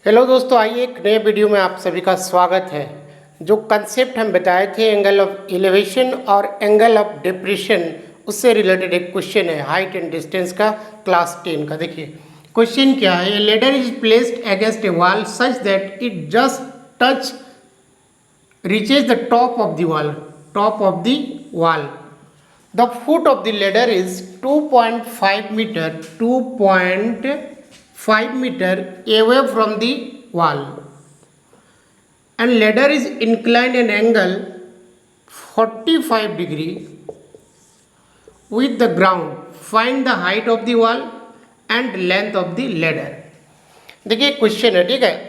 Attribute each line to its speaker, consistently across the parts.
Speaker 1: Hello दोस्तों, आइए एक नए वीडियो में आप सभी का स्वागत है। जो कंसेप्ट हम बताए थे एंगल ऑफ एलिवेशन और एंगल ऑफ डिप्रेशन, उससे रिलेटेड एक क्वेश्चन है हाइट एंड डिस्टेंस का, क्लास 10 का। देखिए क्वेश्चन क्या है। A ladder is placed against a wall such that it just touch reaches the top of the wall. The foot of the ladder is 2.5 meter away from the wall, and ladder is inclined an angle 45 degree with the ground. Find the height of the wall and length of the ladder. देखिए question है, ठीक है।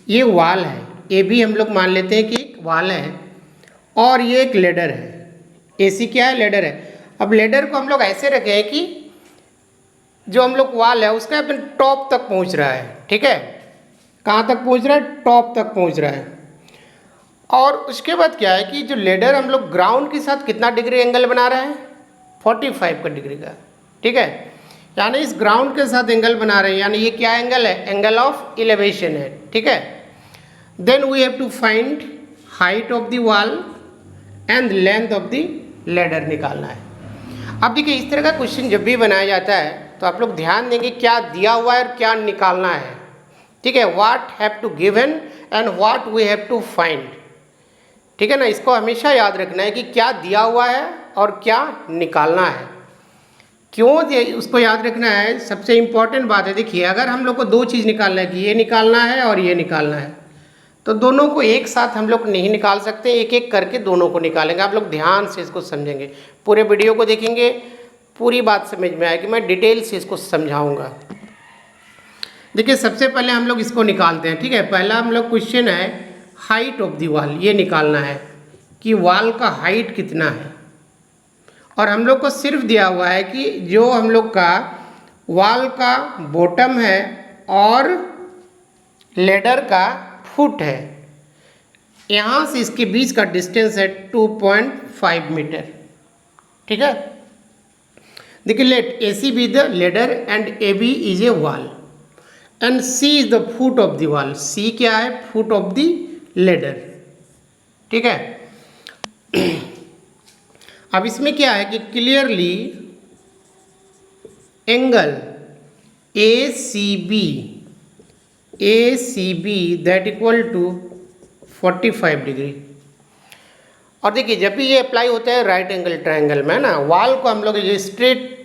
Speaker 1: ये wall है, ये भी हम लोग मान लेते हैं कि एक वॉल है, और ये एक लेडर है। एसी क्या है? लेडर है। अब लेडर को हम लोग ऐसे रखे हैं कि जो हम लोग वॉल है उसका अपन टॉप तक पहुंच रहा है, ठीक है। कहाँ तक पहुंच रहा है? टॉप तक पहुंच रहा है। और उसके बाद क्या है कि जो लेडर हम लोग ग्राउंड के साथ कितना डिग्री एंगल बना रहे हैं? 45 का डिग्री का, ठीक है। यानी इस ग्राउंड के साथ एंगल बना रहे हैं, यानी ये क्या एंगल है? एंगल ऑफ एलिवेशन है, ठीक है। Then we have to find height of the wall and length of the ladder निकालना है। अब देखिए इस तरह का क्वेश्चन जब भी बनाया जाता है तो आप लोग ध्यान देंगे क्या दिया हुआ है और क्या निकालना है, ठीक है। What have to given and what we have to find, ठीक है ना। इसको हमेशा याद रखना है कि क्या दिया हुआ है और क्या निकालना है। क्यों उसको याद रखना है? सबसे इम्पॉर्टेंट बात है, देखिए अगर हम लोग को दो चीज़ निकालना है कि ये निकालना है और ये निकालना है, तो दोनों को एक साथ हम लोग नहीं निकाल सकते, एक एक करके दोनों को निकालेंगे। आप लोग ध्यान से इसको समझेंगे, पूरे वीडियो को देखेंगे, पूरी बात समझ में आएगी। मैं डिटेल से इसको समझाऊंगा। देखिए सबसे पहले हम लोग इसको निकालते हैं, ठीक है। पहला हम लोग क्वेश्चन है हाइट ऑफ द वॉल, ये निकालना है कि वॉल का हाइट कितना है। और हम लोग को सिर्फ दिया हुआ है कि जो हम लोग का वॉल का बॉटम है और लेडर का फुट है, यहाँ से इसके बीच का डिस्टेंस है 2.5 मीटर, ठीक है। देखिए let A C be the ladder and A B is a wall and C is the foot of the wall. C क्या है? फुट ऑफ द लेडर, ठीक है। अब इसमें क्या है कि clearly angle A C B that equal to 45 degree. और देखिए जब भी ये अप्लाई होता है राइट एंगल ट्रायंगल में ना, वॉल को हम लोग ये स्ट्रेट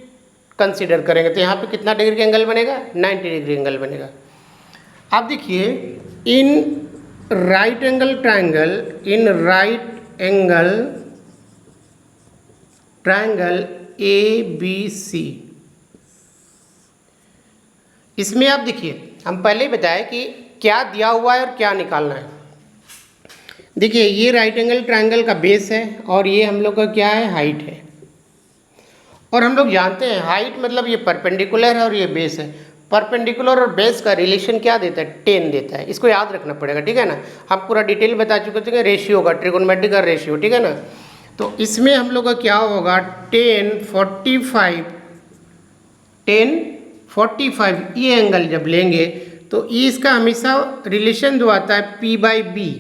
Speaker 1: कंसीडर करेंगे तो यहाँ पे कितना डिग्री का एंगल बनेगा? 90 डिग्री एंगल बनेगा। अब देखिए in right angle triangle A B C, इसमें आप देखिए हम पहले ही बताए कि क्या दिया हुआ है और क्या निकालना है। देखिए ये राइट एंगल ट्रायंगल का बेस है और ये हम लोग का क्या है? हाइट है। और हम लोग जानते हैं हाइट मतलब ये परपेंडिकुलर है और ये बेस है। परपेंडिकुलर और बेस का रिलेशन क्या देता है? 10 देता है। इसको याद रखना पड़ेगा, ठीक है ना। हम पूरा डिटेल बता चुके थे, रेशियो का, ट्रिगोनोमेट्रिक रेशियो, ठीक है ना। तो इसमें हम लोग का क्या होगा? 10 45 ये एंगल जब लेंगे तो ये इसका हमेशा रिलेशन जो आता है P बाई बी।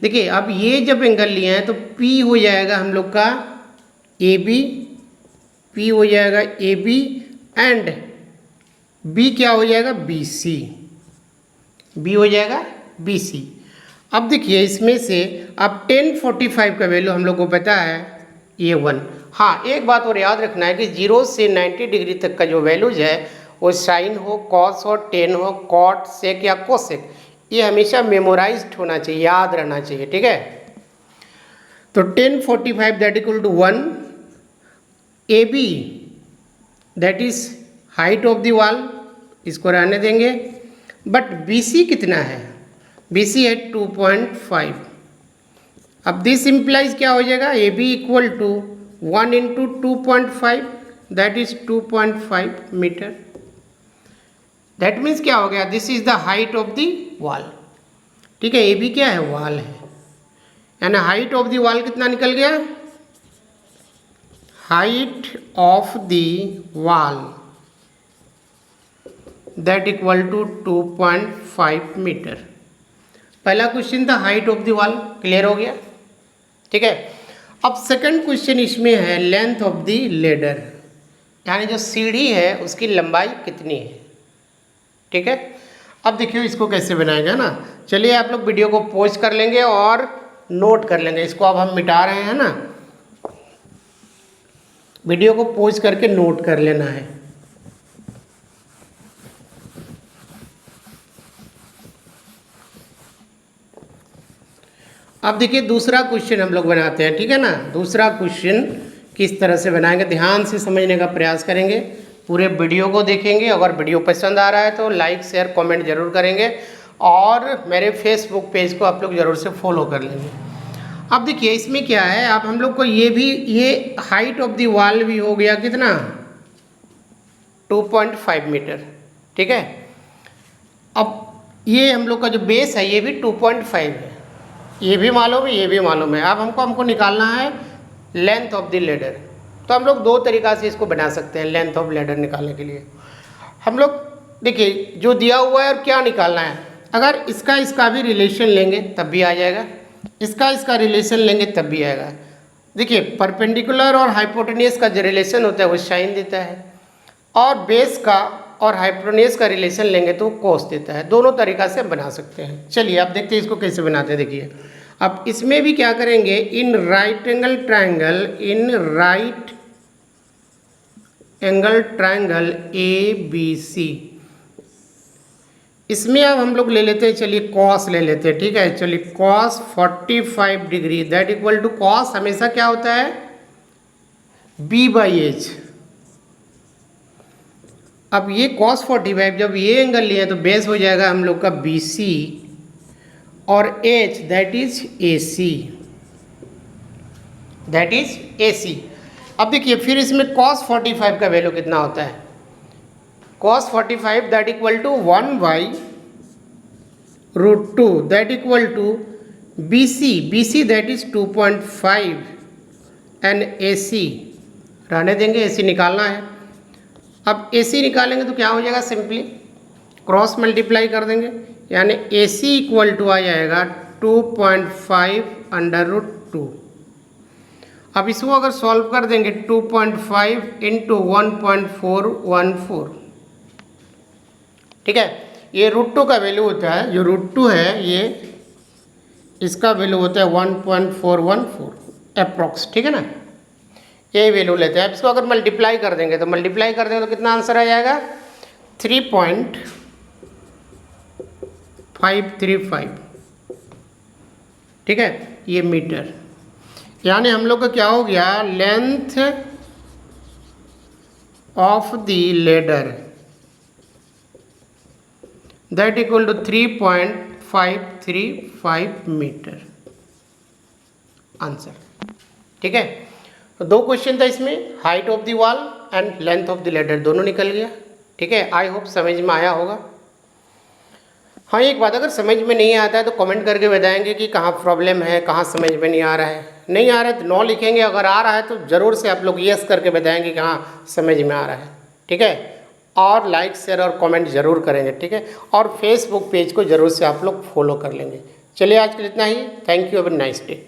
Speaker 1: देखिए अब ये जब एंगल लिए हैं तो P हो जाएगा हम लोग का AB, P हो जाएगा AB एंड B क्या हो जाएगा? BC, B हो जाएगा BC। अब देखिए इसमें से अब 1045 का वैल्यू हम लोग को पता है A1। हाँ एक बात और याद रखना है कि 0 से 90 डिग्री तक का जो वैल्यूज है वो साइन हो, कॉस हो, टेन हो, कॉट, सेक या कोसेक, ये हमेशा मेमोराइज्ड होना चाहिए, याद रहना चाहिए, ठीक है। तो 1045 that equal to 1, A B that is height of the wall, इसको रहने देंगे। बट बी सी कितना है? बी सी है 2.5। अब दिस इम्प्लाइज क्या हो जाएगा? A B equal to 1 into 2.5 that is 2.5 metre. That means क्या हो गया? This is the height of the wall, ठीक है। ए बी क्या है? वॉल है, यानी हाइट ऑफ द वॉल कितना निकल गया? Height of the wall that equal to 2.5 metre. पहला क्वेश्चन था height of the wall, clear हो गया, ठीक है। अब सेकंड क्वेश्चन इसमें है लेंथ ऑफ द लेडर, यानी जो सीढ़ी है उसकी लंबाई कितनी है, ठीक है। अब देखिए इसको कैसे बनाएगा ना, चलिए आप लोग वीडियो को पॉज कर लेंगे और नोट कर लेंगे। इसको अब हम मिटा रहे हैं ना, वीडियो को पॉज करके नोट कर लेना है। अब देखिए दूसरा क्वेश्चन हम लोग बनाते हैं, ठीक है ना। दूसरा क्वेश्चन किस तरह से बनाएंगे, ध्यान से समझने का प्रयास करेंगे, पूरे वीडियो को देखेंगे। अगर वीडियो पसंद आ रहा है तो लाइक शेयर कमेंट जरूर करेंगे और मेरे फेसबुक पेज को आप लोग ज़रूर से फॉलो कर लेंगे। अब देखिए इसमें क्या है, आप हम लोग को ये हाइट ऑफ द वॉल भी हो गया कितना, 2.5 मीटर, ठीक है। अब ये हम लोग का जो बेस है ये भी 2.5 है, ये भी मालूम है, ये भी मालूम है। अब हमको निकालना है लेंथ ऑफ द लेडर। तो हम लोग दो तरीक़ा से इसको बना सकते हैं लेंथ ऑफ लेडर निकालने के लिए। हम लोग देखिए जो दिया हुआ है और क्या निकालना है, अगर इसका भी रिलेशन लेंगे तब भी आ जाएगा, इसका रिलेशन लेंगे तब भी आएगा। देखिए परपेंडिकुलर और हाइपोटेनियस का जो रिलेशन होता है वो साइन देता है, और बेस का और हाइपोटेनियस का रिलेशन लेंगे तो कोस देता है। दोनों तरीक़ा से हम बना सकते हैं। चलिए आप देखते हैं इसको कैसे बनाते हैं। देखिए अब इसमें भी क्या करेंगे, इन राइट एंगल ट्रायंगल ABC, इसमें अब हम लोग ले लेते हैं, चलिए कॉस ले लेते हैं, ठीक है। चलिए cos 45 degree that equal to, cos हमेशा क्या होता है, B/H। अब ये cos 45 जब ये एंगल लिया तो बेस हो जाएगा हम लोग का BC और H दैट इज AC। अब देखिए फिर इसमें cos 45 का वैल्यू कितना होता है, cos 45 that equal to 1/√2 that equal to BC that is 2.5 and AC रहने देंगे, AC निकालना है। अब AC निकालेंगे तो क्या हो जाएगा, सिंपली क्रॉस मल्टीप्लाई कर देंगे, यानी AC इक्वल टू आ जाएगा 2.5/√2। अब इसको अगर सॉल्व कर देंगे 2.5 इंटू 1.414, ठीक है। ये √2 का वैल्यू होता है, जो √2 है ये इसका वैल्यू होता है 1.414 अप्रॉक्स, ठीक है ना। यही वैल्यू लेते हैं। अब इसको अगर मल्टीप्लाई कर देंगे तो कितना आंसर आ जाएगा, 3.535, ठीक है, ये मीटर। यानी हम लोग का क्या हो गया, length of the ladder that equal to 3.535 metre answer, ठीक है। तो दो क्वेश्चन था इसमें, height of the wall and length of the ladder, दोनों निकल गया, ठीक है। आई होप समझ में आया होगा। हाँ एक बात, अगर समझ में नहीं आता है तो कमेंट करके बताएंगे कि कहाँ प्रॉब्लम है, कहाँ समझ में नहीं आ रहा है। नहीं आ रहा है तो नो लिखेंगे, अगर आ रहा है तो ज़रूर से आप लोग यस करके बताएंगे कि हाँ समझ में आ रहा है, ठीक है। और लाइक शेयर और कमेंट ज़रूर करेंगे, ठीक है। और फेसबुक पेज को ज़रूर से आप लोग फॉलो कर लेंगे। चलिए आज के लिए इतना ही, thank you, have a nice day.